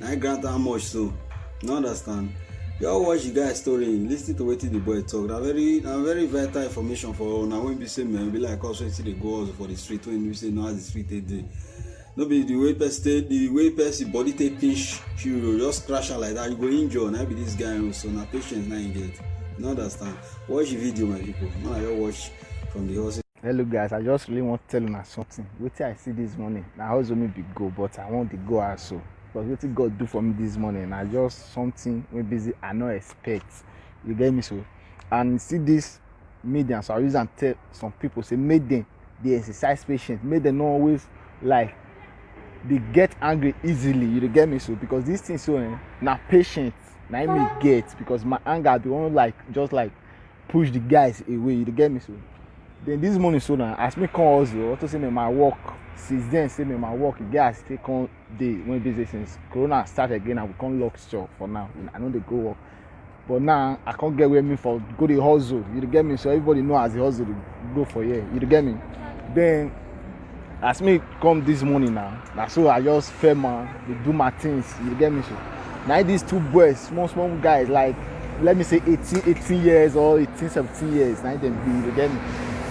I grant how much so. No understand. You all watch the guy story, listen to wetin the boy talk. Na very vital information for una wey be say man be like us wetin dey go hustle for the street when you say no how the street dey. No be the way person body take pinch you just crash am like that you go injure. Na be this guy so na patience na him get. You no understand. Watch the video my people. Now I just watch from the hustle. Hello guys, I just really want to tell you something. Wetin I see this morning, na hustle me be go, but I want to go also. But wetin God do for me this morning, na just something wey busy I no expect. You get me so? And see this media, so I use and tell some people say make them dey exercise patience, make them not always like they get angry easily. You get me so? Because this thing so na patience, na me get because my anger be want like just like push the guys away. You get me so? Then this morning so now as me come hustle, to say me my work since then say me my work guys take on day when busy since Corona start again and we can't lock shop for now. I know they go work, but now I can't get where me for go the hustle. You get me? So everybody know as the hustle go for here. You get me? Then as me come this morning now so I just fair man they do my things. You get me? So now these two boys, small guys like let me say 18 years or 17 years. Now them be you get me?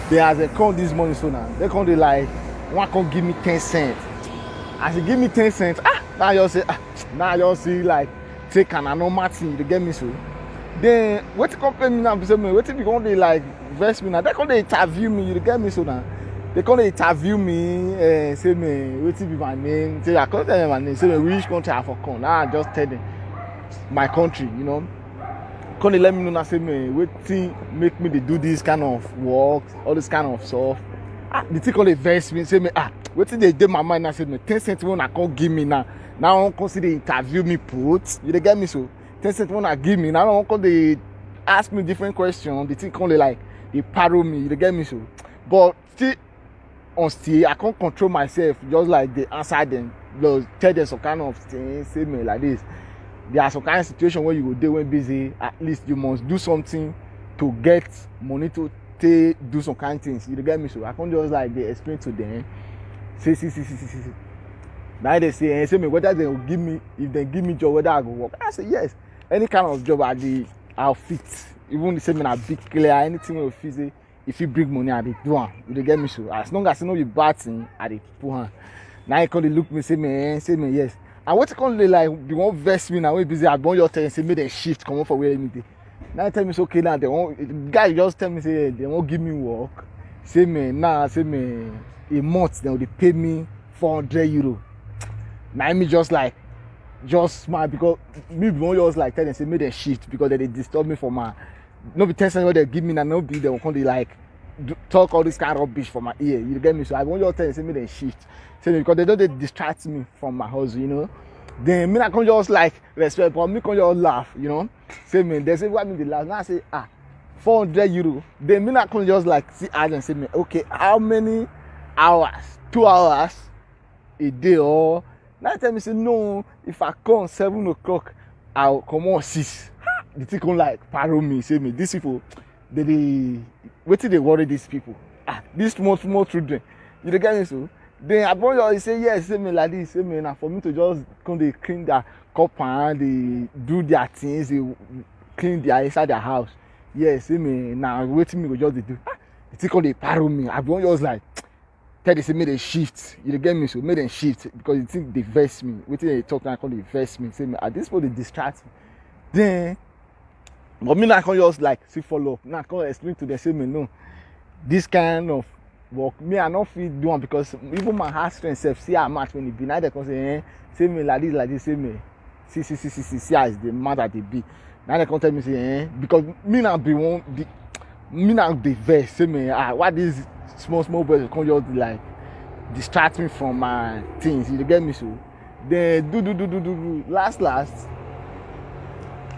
They as they come this morning so now they come they like one come give me 10 cents. As you give me 10 cents, now you say now you see like take an normal thing. You get me so? Then what come pay me now? Say me what if you come they like verse me now? They come they interview me. You get me so now? They come they interview me. Say me what be my name? Say I can't tell them my name. Say me which country I for come. Now I just tell them my country. You know. Come they let me know now. Say me what thing make me they do this kind of work, all this kind of stuff. The thing come they verse me. Say me what thing they did my mind now? Say me 10 cents when I can't give me now. Now I consider interview me put. You get me so? 10 cents when I give me now. I come they ask me different questions. The thing come they like they parrot me. You get me so? But still I can't control myself. Just like they answer them. Just tell them some kind of thing. Say me like this. There are some kind of situation where you go there when busy. At least you must do something to get money to do some kind of things. You get me? So I can't just like they explain to them. Say. Now they say me whether they will give me, if they give me job, whether I go work. I say yes. Any kind of job I'll fit. Even the same a big clear, anything will fit say if you bring money I dey do am. You get me? So as long as you know you bad thing, I dey put hand. Now you come they look me say me yes. And what you come they like they won't vex me now we busy. I want your time say me they shift come on for where me dey. Now tell me it's okay now they won't the guy just tell me say they won't give me work. Say me now say me a month they will pay me 400 euro. Now me just smart because me won't just like tell them say me they shift because they disturb me for my no be 10 cents what they give me now no be they will come they like talk all this kind of rubbish for my ear. You get me? So I want you to tell them say me they shift. Say because they don't they distract me from my hustle, you know. Then me I can just like respect, but me can just laugh, you know. Say me they say what me they laugh. Now I say 400 euro. Then me I can just like see add and say me okay how many hours? 2 hours a day or now tell me say no if I come 7 o'clock I'll come on 6. The thing come like parrot me say me these people they wait till they worry these people these small children you get me so then I brought you say yes say me like this say me now for me to just come they clean their cup and they do their things they clean their inside their house yes say me now waiting me go just they do the thing come they parrot me I brought just like tell they say me they shift you get me so make them shift because the thing they vex me waiting they talk now come they vex me say me at this point they distract me then but me now I can just like see follow up. Now I can explain to them say me no. This kind of work me I not feel do one because even my heart strength self see how much when it be now they can say me like this say me see as the man that they be. Now they can tell me say because me now be one me now be vex say me why these small boys can just like distract me from my things. You get me so? Then do last.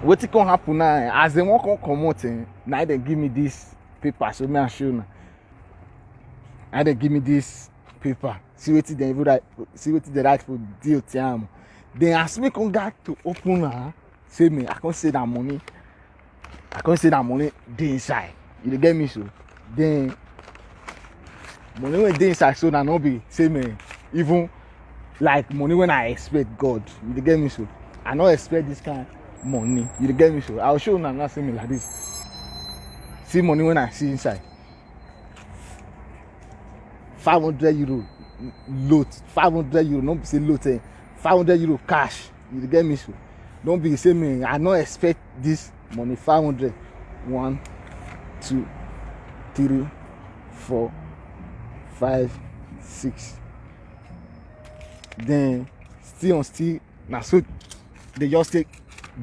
What it can happen now as they won't come out now they give me this paper so me I show now. And they give me this paper. See what they write. See what they write for deal time. Then as me come back to open now, say me I can't say that money. I can't say that money dey inside. You get me so? Then money when dey inside so now no be say me even like money when I expect God. You get me so? I no expect this kind of money. You dey get me? So I'll show una now. See me like this. See money when I see inside. 500 euro load. 500 euro. No be say load. 500 euro cash. You dey get me? So don't be say me. I no expect this money. 500. 1, 2, 3, 4, 5, 6. Then still now so they just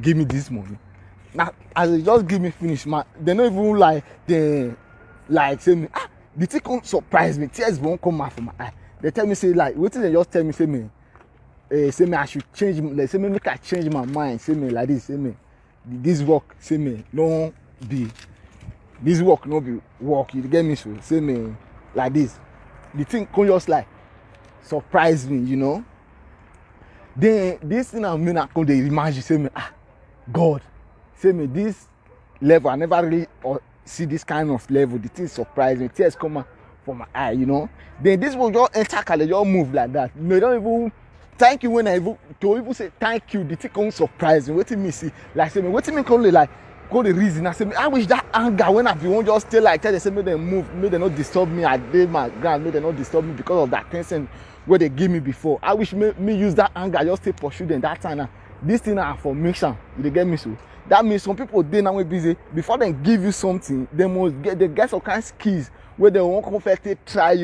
give me this money. Now as they just give me finish, man, they don't even like say me, the thing come surprise me, tears won't come out from my eye. They tell me say like what they just tell me say me I should change, like say me make I change my mind, say me like this, say me this work, say me no be this work, no be work. You get me? So say me like this, the thing come just like surprise me, you know. Then this thing I mean I come dey imagine, say me God, say me this level I never really see this kind of level. The thing surprise me, tears come out from my eye, you know. Then this will just enter, they just move like that. They don't even thank you when I even say thank you. The thing come surprise me. Wetin me see, like say me wetin me come like go the reason. I say me I wish that anger when I be won't just stay like tell they say make them move, make them not disturb me. I did my ground, make them not disturb me because of that tension where they give me before. I wish me use that anger just to pursue them that time. Now this thing are for mission. You get me? So that means some people they now busy before they give you something, they must get some kind of skills where they won't confess try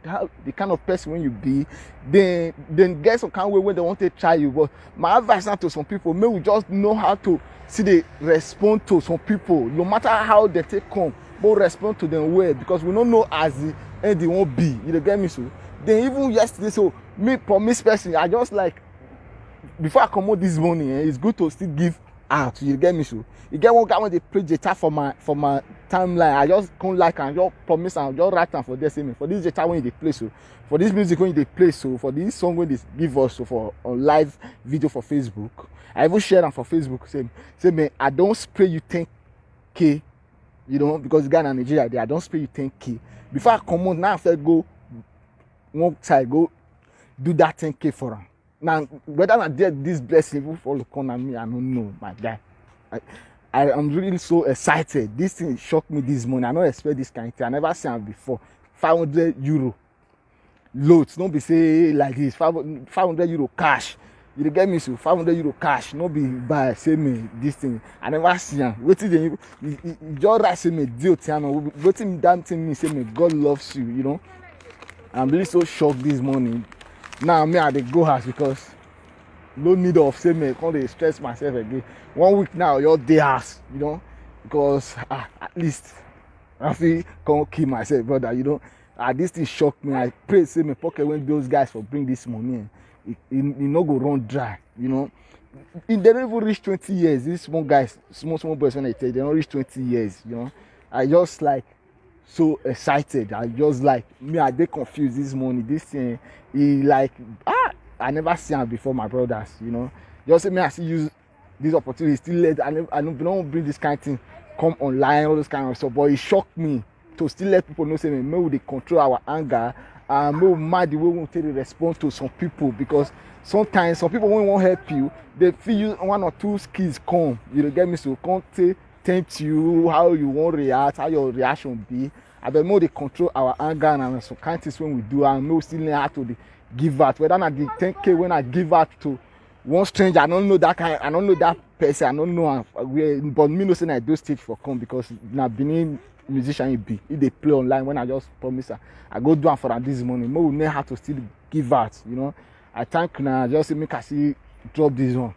how the kind of person when you be, then get some kind of way where they want to try you. But my advice now to some people, may we just know how to see they respond to some people, no matter how they take come, but respond to them well, because we don't know as the end they won't be. You get me? So then even yesterday, so me promise person, I just like before I come out this morning, it's good to still give out. You get me? So you get one guy when they play Jetta for my timeline, I just come like and just promise and just write down for this me for this Jetta when they play, so for this music when they play, so for this song when they give us, so for a live video for Facebook, I even share them for Facebook. Say man, I don't spray you 10k, you know, because the guy in Nigeria there, I don't spray you 10k. Before I come out now, I said go one side, go do that 10k for him. Now whether I did this blessing will fall upon me, I don't know, my guy. I am really so excited. This thing shocked me this morning. I don't expect this kind of thing. I never seen it before. 500 euro loads. Don't be say like this. 500 euro cash. You get me? So 500 euro cash. No be buy say me this thing. I never see it. Waiting you just write say me deal tiano. Waiting damn thing me say me God loves you. You know. I'm really so shocked this morning. Now me I dey go house because no need of say me can't dey stress myself again. 1 week now you're day house, you know, because at least I feel can't kill myself, brother. You know, this thing shocked me. I pray say me pocket when those guys for bring this money, it no go run dry, you know. They don't even reach 20 years. These small guys, small boys when they tell they don't reach 20 years, you know. I just like so excited. I just like me, I dey confused this morning. This thing, he like I never seen it before, my brothers, you know. Just say me I still use this opportunity, still let I don't bring this kind of thing come online, all those kind of stuff. But it shocked me to still let people know say me we dey control our anger and we mind the way we take the response to some people, because sometimes some people when won't help you, they feel you one or two skills come. You get me? So come tempt you how you won't react, how your reaction be. I don't know they control our anger and some kind of things when we do, and we still learn how to give out. Whether not the 10k when I give out to one stranger, I don't know that kind, I don't know that person, I don't know where, but me no say I do stage for come, because now being musician it be if they play online when I just promise her, I go do it for her this morning. More we know how to still give out, you know. I thank now just make I see drop this one.